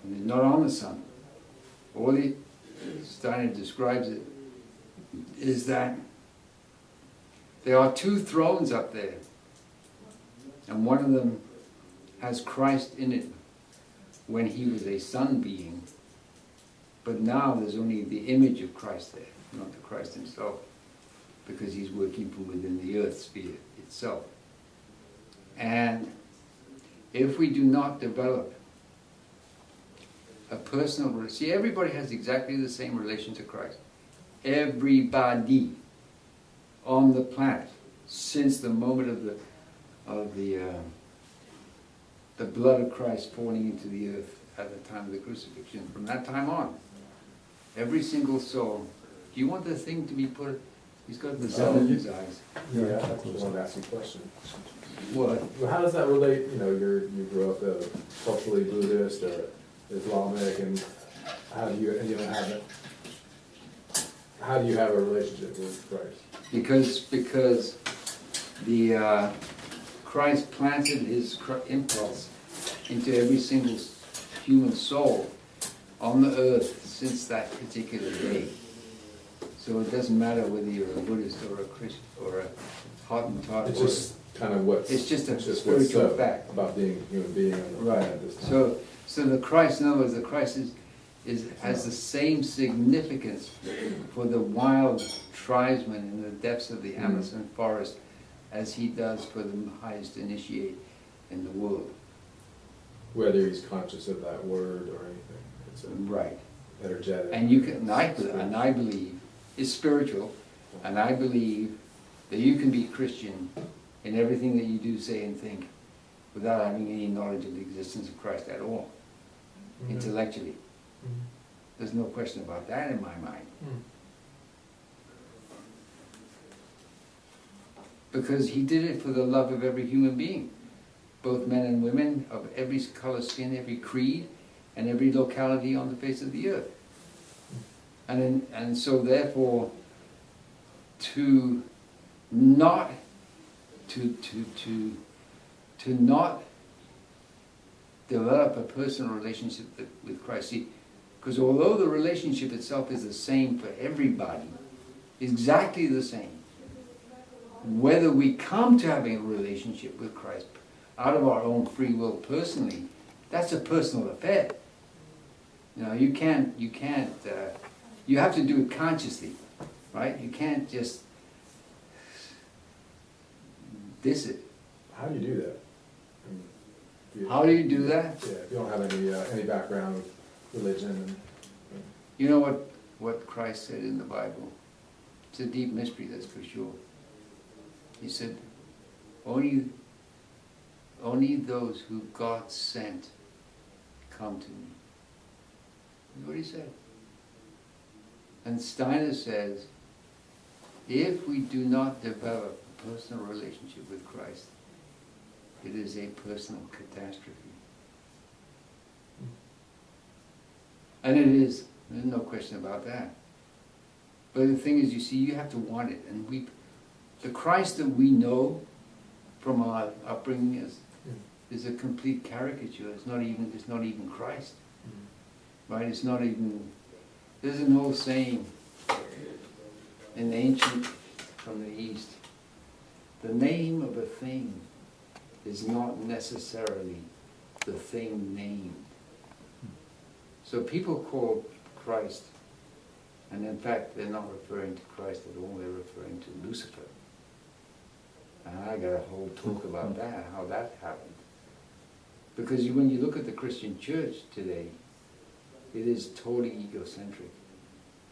and it's not on the Son. All Steiner describes it is that there are two thrones up there, and one of them has Christ in it when he was a Son being, but now there's only the image of Christ there, not the Christ himself, because he's working from within the earth sphere itself. And if we do not develop a personal, see, everybody has exactly the same relation to Christ. Everybody on the planet, since the moment of the blood of Christ falling into the earth at the time of the crucifixion, from that time on, every single soul. Do you want the thing to be put? He's got the sun in his eyes. Yeah, I just wanted to ask you a question. What? Well, how does that relate? You know, you grew up culturally Buddhist or Islamic, and how do you have a relationship with Christ? Because the Christ planted his impulse into every single human soul on the earth since that particular day. So it doesn't matter whether you're a Buddhist or a Christian or a Hottentot. It's just kind of it's just a spiritual fact about being a human being on the planet this time. So the Christ, in other words, the Christ has the same significance for the wild tribesmen in the depths of the Amazon forest as he does for the highest initiate in the world. Whether he's conscious of that word or anything. It's right. Energetic. And you can, and I believe, it's spiritual, and I believe that you can be Christian in everything that you do, say, and think without having any knowledge of the existence of Christ at all, intellectually. There's no question about that in my mind. Because he did it for the love of every human being, both men and women, of every color, skin, every creed, and every locality on the face of the earth. And so therefore, to not develop a personal relationship with Christ. See, because although the relationship itself is the same for everybody, exactly the same, whether we come to having a relationship with Christ out of our own free will personally, that's a personal affair. You know, you have to do it consciously, right? You can't just diss it. How do you do that? How do you do that? Yeah, if you don't have any background with religion. And you know what Christ said in the Bible? It's a deep mystery, that's for sure. He said, only those who God sent come to me. That's what he said. And Steiner says, if we do not develop a personal relationship with Christ, it is a personal catastrophe. And it is, there's no question about that. But the thing is, you see, you have to want it. And the Christ that we know from our upbringing is a complete caricature. It's not even Christ. Right? It's not even, there's an old saying in ancient, from the East, the name of a thing is not necessarily the thing named. So people call Christ, and in fact they're not referring to Christ at all, they're referring to Lucifer. And I got a whole talk about that, how that happened. Because when you look at the Christian church today, it is totally egocentric,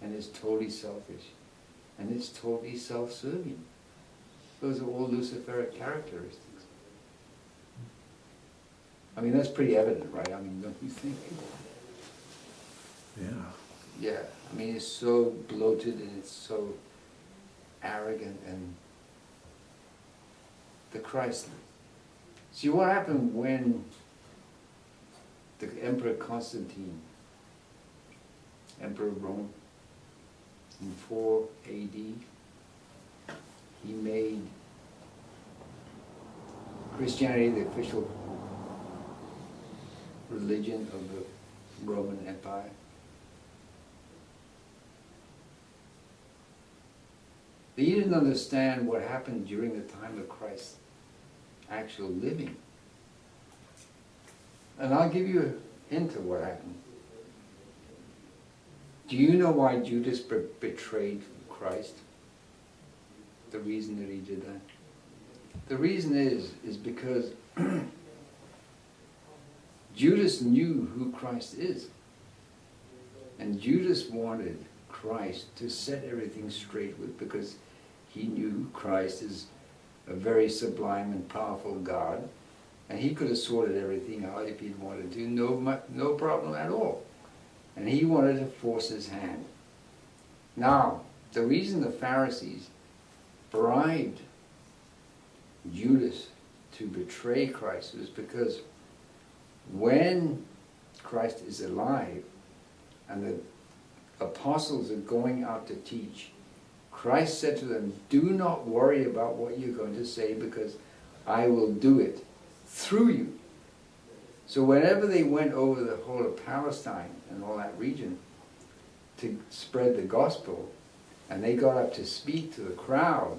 and it's totally selfish, and it's totally self-serving. Those are all Luciferic characteristics. I mean, that's pretty evident, right? I mean, don't you think? Yeah. Yeah, I mean, it's so bloated and it's so arrogant, and the Christ. See, what happened when the Emperor Constantine, Emperor of Rome, in 4 AD, he made Christianity the official religion of the Roman Empire. They didn't understand what happened during the time of Christ's actual living. And I'll give you a hint of what happened. Do you know why Judas betrayed Christ? The reason that he did that? The reason is because Judas knew who Christ is. And Judas wanted Christ to set everything straight with, because he knew Christ is a very sublime and powerful God, and he could have sorted everything out if he'd wanted to, no problem at all. And he wanted to force his hand. Now, the reason the Pharisees bribed Judas to betray Christ was because when Christ is alive and the apostles are going out to teach, Christ said to them, do not worry about what you're going to say, because I will do it through you. So whenever they went over the whole of Palestine and all that region to spread the gospel, and they got up to speak to the crowd,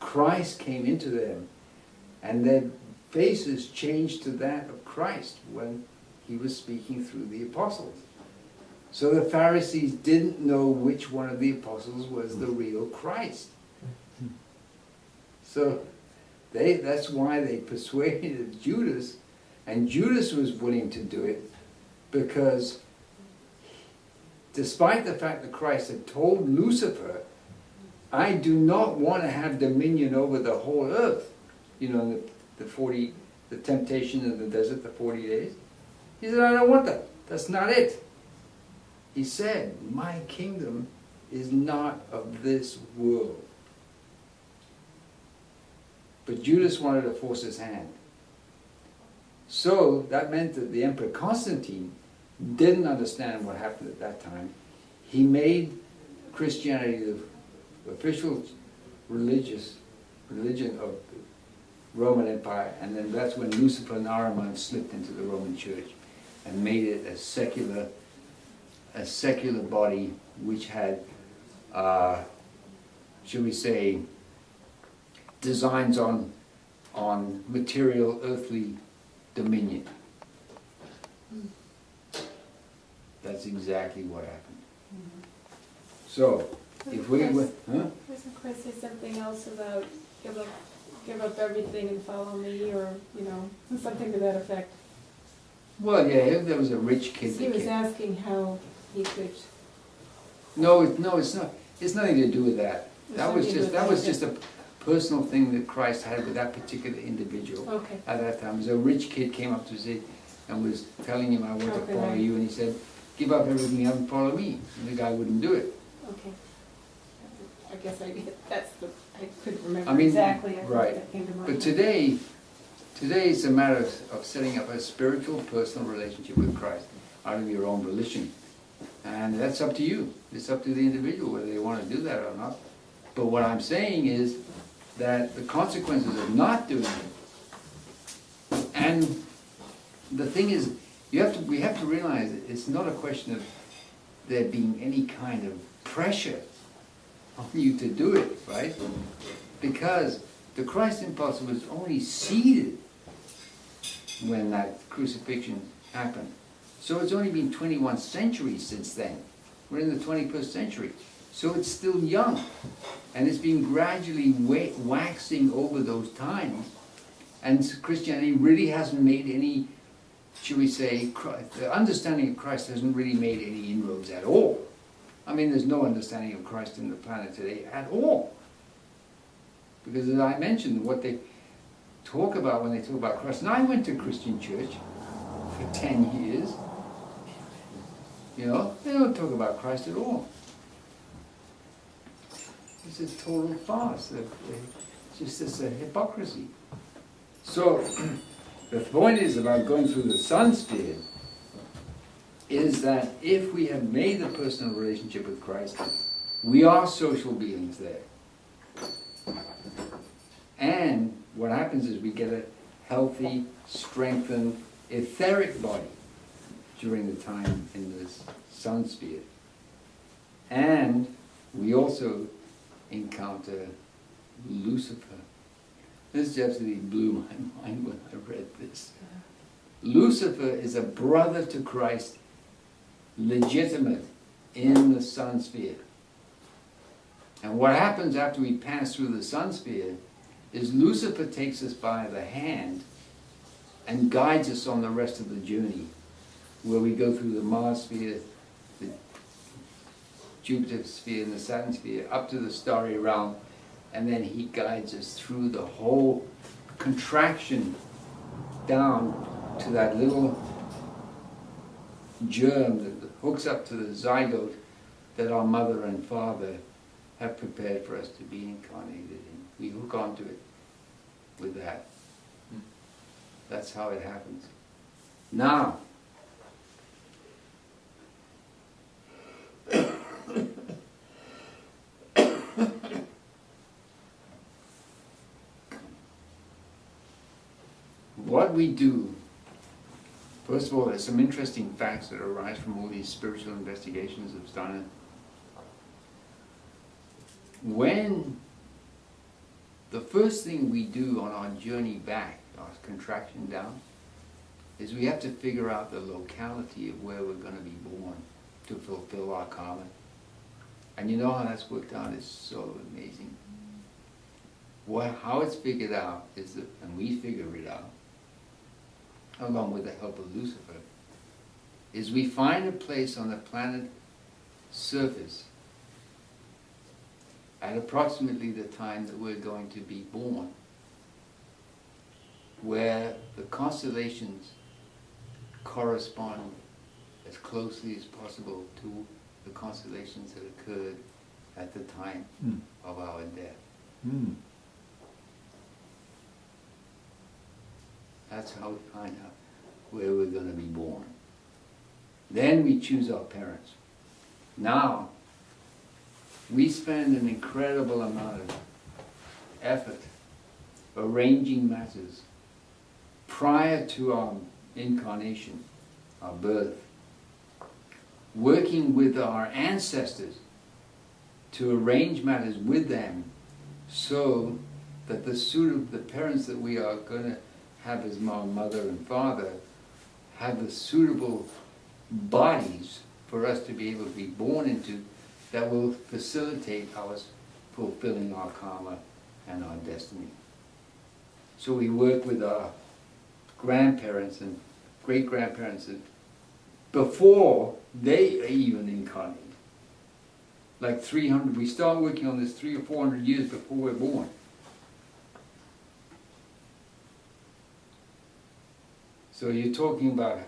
Christ came into them, and their faces changed to that of Christ when he was speaking through the apostles. So the Pharisees didn't know which one of the apostles was the real Christ. So that's why they persuaded Judas, and Judas was willing to do it, because despite the fact that Christ had told Lucifer, I do not want to have dominion over the whole earth. You know, the temptation in the desert, the 40 days. He said, I don't want that. That's not it. He said, my kingdom is not of this world. But Judas wanted to force his hand. So that meant that the Emperor Constantine didn't understand what happened at that time. He made Christianity the official religion of the Roman Empire, and then that's when Lucifer and Ahriman slipped into the Roman Church and made it a secular body which had, shall we say, designs on material earthly dominion. That's exactly what happened. Mm-hmm. So, if we went, Doesn't Christ say something else about give up everything and follow me, or something to that effect? Well, yeah, there was a rich kid. He was asking how he could. No, it's not. It's nothing to do with that. That was It's just a personal thing that Christ had with that particular individual. Okay. At that time, so a rich kid came up to say and was telling him, "I want to follow you," and he said, "Give up everything and follow me." And the guy wouldn't do it. Okay. I guess I couldn't remember I mean, exactly. right. That came to mind. But today it's a matter of setting up a spiritual, personal relationship with Christ out of your own volition. And that's up to you. It's up to the individual whether they want to do that or not. But what I'm saying is that the consequences of not doing it, and the thing is, we have to realize that it's not a question of there being any kind of pressure on you to do it, right? Because the Christ impulse was only seeded when that crucifixion happened. So it's only been 21 centuries since then. We're in the 21st century. So it's still young. And it's been gradually waxing over those times. And Christianity really hasn't made any, should we say, the understanding of Christ hasn't really made any inroads at all. I mean, there's no understanding of Christ in the planet today at all. Because as I mentioned, what they talk about when they talk about Christ, and I went to Christian church for 10 years, they don't talk about Christ at all. It's a total farce. It's just a hypocrisy. So, the point is about going through the sun sphere is that if we have made the personal relationship with Christ, we are social beings there. And what happens is we get a healthy, strengthened, etheric body. during the time in this sun sphere. And we also encounter Lucifer. This absolutely blew my mind when I read this. Lucifer is a brother to Christ, legitimate in the sun sphere. And what happens after we pass through the sun sphere is Lucifer takes us by the hand and guides us on the rest of the journey, where we go through the Mars sphere, the Jupiter sphere, and the Saturn sphere, up to the starry realm, and then he guides us through the whole contraction down to that little germ that hooks up to the zygote that our mother and father have prepared for us to be incarnated in. We hook onto it with that. That's how it happens. Now, what we do, first of all, there's some interesting facts that arise from all these spiritual investigations of Steiner. When the first thing we do on our journey back, our contraction down, is we have to figure out the locality of where we're going to be born to fulfill our karma. And you know how that's worked out is so amazing. How it's figured out is that, and we figure it out, along with the help of Lucifer, is we find a place on the planet surface at approximately the time that we're going to be born, where the constellations correspond as closely as possible to the constellations that occurred at the time of our death. That's how we find out where we're going to be born. Then we choose our parents. Now, we spend an incredible amount of effort arranging matters prior to our incarnation, our birth, working with our ancestors to arrange matters with them so that the parents that we are going to have as our mother and father have the suitable bodies for us to be able to be born into that will facilitate us fulfilling our karma and our destiny. So we work with our grandparents and great-grandparents before they even incarnate. Like 300, we start working on this 300 or 400 years before we're born. So you're talking about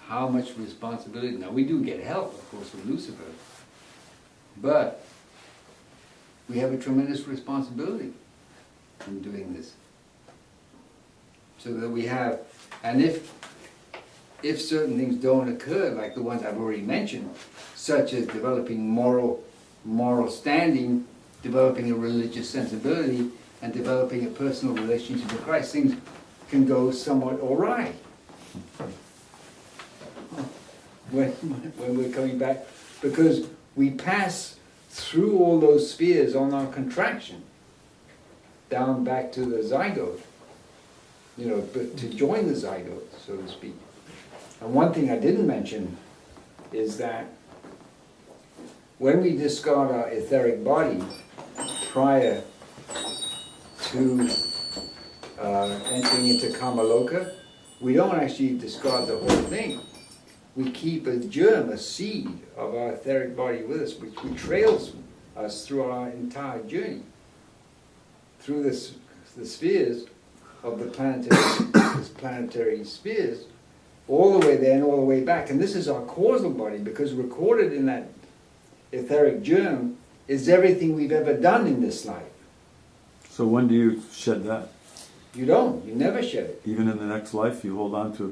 how much responsibility. Now we do get help, of course, from Lucifer, but we have a tremendous responsibility in doing this. So that we have, and if certain things don't occur, like the ones I've already mentioned, such as developing moral standing, developing a religious sensibility, and developing a personal relationship with Christ, things can go somewhat awry when we're coming back, because we pass through all those spheres on our contraction down back to the zygote, but to join the zygote, so to speak. And one thing I didn't mention is that when we discard our etheric body prior to entering into Kamaloka, we don't actually discard the whole thing. We keep a germ, a seed of our etheric body with us, which trails us through our entire journey, through the spheres of the planetary spheres, all the way there and all the way back. And this is our causal body, because recorded in that etheric germ is everything we've ever done in this life. So when do you shed that? You don't. You never shed it. Even in the next life, you hold on to it.